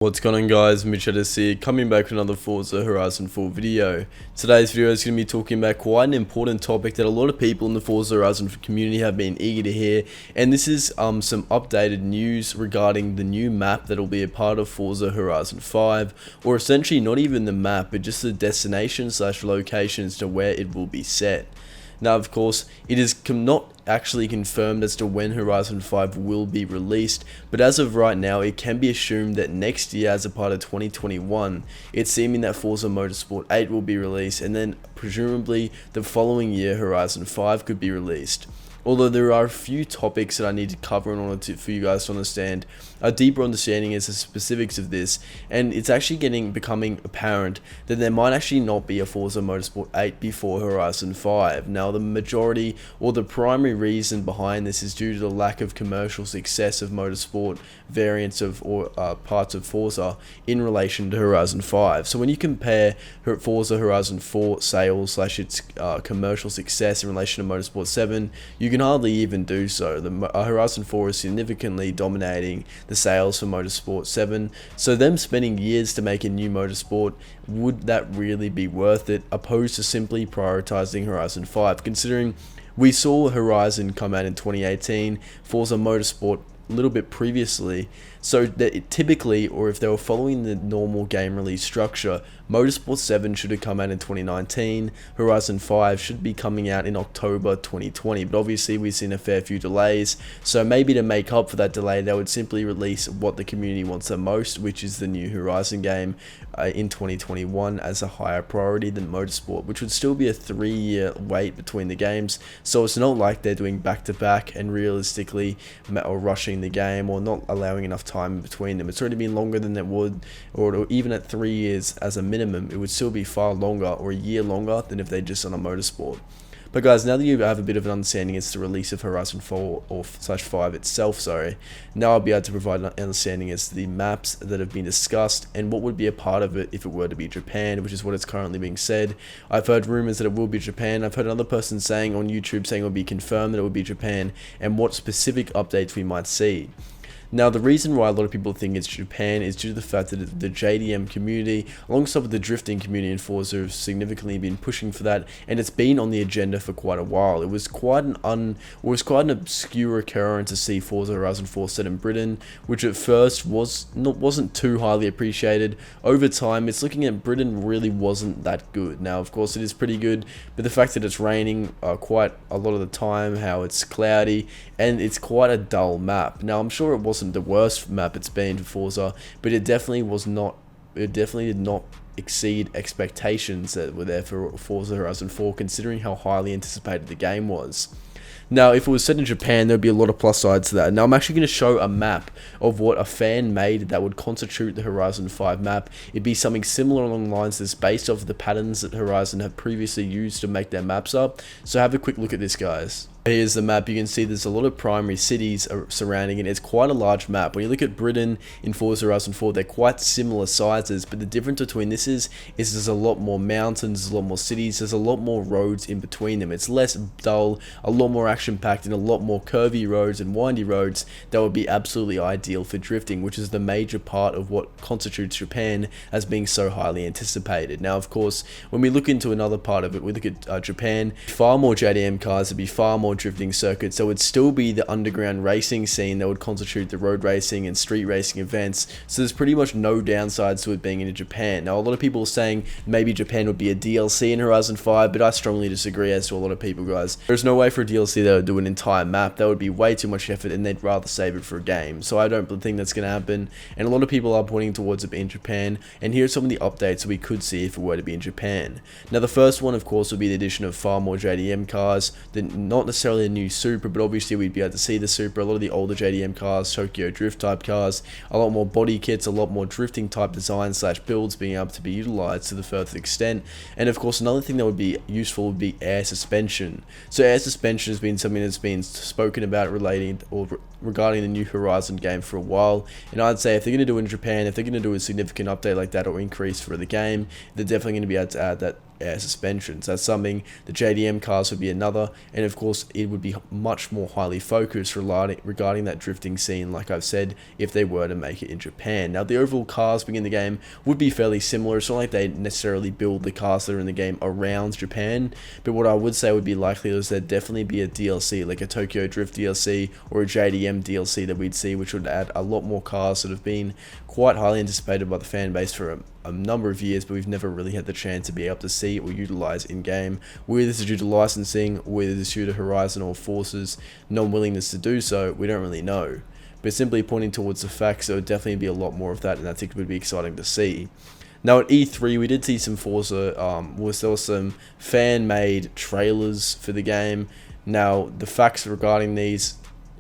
What's going on, guys? MitchCactus here, coming back with another Forza Horizon 4 video. Today's video is going to be talking about quite an important topic that a lot of people in the Forza Horizon community have been eager to hear, and this is some updated news regarding the new map that will be a part of Forza Horizon 5, or essentially not even the map, but just the destination / locations to where it will be set. Now, of course, it is not actually confirmed as to when Horizon 5 will be released, but as of right now, it can be assumed that next year, as a part of 2021, it's seeming that Forza Motorsport 8 will be released, and then presumably the following year, Horizon 5 could be released. Although there are a few topics that I need to cover in order for you guys to understand a deeper understanding as the specifics of this, and it's actually becoming apparent that there might actually not be a Forza Motorsport 8 before Horizon 5. Now, the majority or the primary reason behind this is due to the lack of commercial success of motorsport variants of parts of Forza in relation to Horizon 5. So when you compare Forza Horizon 4 sales / its commercial success in relation to Motorsport 7, you can hardly even do so. The Horizon 4 is significantly dominating the sales for Motorsport 7, so them spending years to make a new motorsport, would that really be worth it, opposed to simply prioritizing Horizon 5, considering we saw Horizon come out in 2018, Forza Motorsport a little bit previously, so that typically, or if they were following the normal game release structure, Motorsport 7 should have come out in 2019, Horizon 5 should be coming out in October 2020, but obviously we've seen a fair few delays, so maybe to make up for that delay, they would simply release what the community wants the most, which is the new Horizon game in 2021 as a higher priority than Motorsport, which would still be a 3-year wait between the games, so it's not like they're doing back-to-back and realistically or rushing the game or not allowing enough time in between them. It's already been longer than it would, or even at 3 years as a minimum, it would still be far longer, or a year longer, than if they just on a Motorsport. But guys, now that you have a bit of an understanding as to the release of Horizon 4 or /5 itself, now I'll be able to provide an understanding as to the maps that have been discussed and what would be a part of it if it were to be Japan, which is what is currently being said. I've heard rumors that it will be Japan. I've heard another person saying on YouTube saying it will be confirmed that it will be Japan, and what specific updates we might see. Now, the reason why a lot of people think it's Japan is due to the fact that the JDM community, alongside with the drifting community in Forza, have significantly been pushing for that, and it's been on the agenda for quite a while. It was quite an obscure occurrence to see Forza Horizon 4 set in Britain, which at first wasn't too highly appreciated. Over time, it's looking at Britain really wasn't that good. Now, of course, it is pretty good, but the fact that it's raining quite a lot of the time, how it's cloudy, and it's quite a dull map. Now, I'm sure it wasn't the worst map it's been for Forza, but it definitely did not exceed expectations that were there for Forza Horizon 4, considering how highly anticipated the game was. Now, if it was set in Japan, there'd be a lot of plus sides to that. Now, I'm actually going to show a map of what a fan made that would constitute the Horizon 5 map. It'd be something similar along the lines that's based off of the patterns that Horizon have previously used to make their maps up. So have a quick look at this, guys. Here's the map. You can see there's a lot of primary cities surrounding it. It's quite a large map. When you look at Britain in Forza Horizon 4, they're quite similar sizes, but the difference between this is there's a lot more mountains, there's a lot more cities, there's a lot more roads in between them. It's less dull, a lot more action-packed, and a lot more curvy roads and windy roads that would be absolutely ideal for drifting, which is the major part of what constitutes Japan as being so highly anticipated. Now, of course, when we look into another part of it, we look at Japan, far more JDM cars, there'd be far more drifting circuits. So it would still be the underground racing scene that would constitute the road racing and street racing events. So there's pretty much no downsides to it being in Japan. Now, a lot of people are saying maybe Japan would be a DLC in Horizon 5, but I strongly disagree as to a lot of people, guys. There's no way for a DLC that would do an entire map. That would be way too much effort, and they'd rather save it for a game. So I don't think that's going to happen, and a lot of people are pointing towards it being Japan, and here's some of the updates that we could see if it were to be in Japan. Now, the first one, of course, would be the addition of far more JDM cars, not necessarily a new Supra, but obviously we'd be able to see the Supra, a lot of the older JDM cars, Tokyo Drift type cars, a lot more body kits, a lot more drifting type designs / builds being able to be utilized to the furthest extent. And of course, another thing that would be useful would be air suspension. So air suspension has been something that's been spoken about regarding the new Horizon game for a while, and I'd say if they're going to do it in Japan, if they're going to do a significant update like that or increase for the game, they're definitely going to be able to add that air suspensions. That's something. The JDM cars would be another, and of course it would be much more highly focused regarding that drifting scene, like I've said, if they were to make it in Japan. Now the overall cars being in the game would be fairly similar. It's not like they necessarily build the cars that are in the game around Japan, but what I would say would be likely is there'd definitely be a DLC, like a Tokyo Drift DLC or a JDM DLC that we'd see, which would add a lot more cars that have been quite highly anticipated by the fan base for a number of years, but we've never really had the chance to be able to see or utilize in game. Whether this is due to licensing, whether this is due to Horizon or Force's non-willingness to do so, we don't really know. But simply pointing towards the facts, there would definitely be a lot more of that, and I think it would be exciting to see. Now at E3 we did see some Forza, there was some fan-made trailers for the game. Now the facts regarding these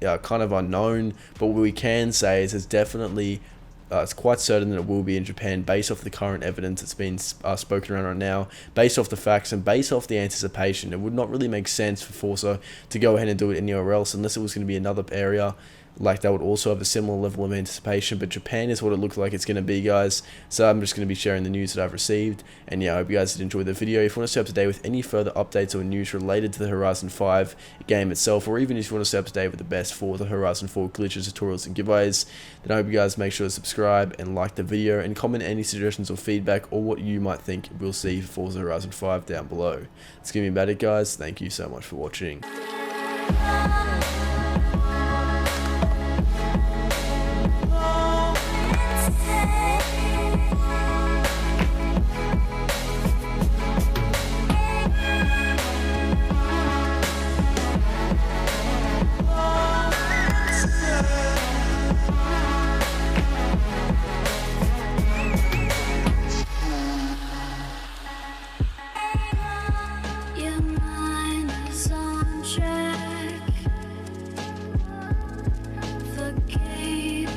are kind of unknown, but what we can say is it's quite certain that it will be in Japan based off the current evidence that's been spoken around right now, based off the facts and based off the anticipation. It would not really make sense for Forza to go ahead and do it anywhere else unless it was going to be another area like that would also have a similar level of anticipation. But Japan is what it looks like it's going to be, guys. So I'm just going to be sharing the news that I've received, and yeah, I hope you guys did enjoy the video. If you want to stay up to date with any further updates or news related to the Horizon 5 game itself, or even if you want to stay up to date with the best for the Horizon 4 glitches, tutorials and giveaways, then I hope you guys make sure to subscribe and like the video and comment any suggestions or feedback or what you might think we'll see for Forza Horizon 5 down below. That's going to be about it, guys. Thank you so much for watching.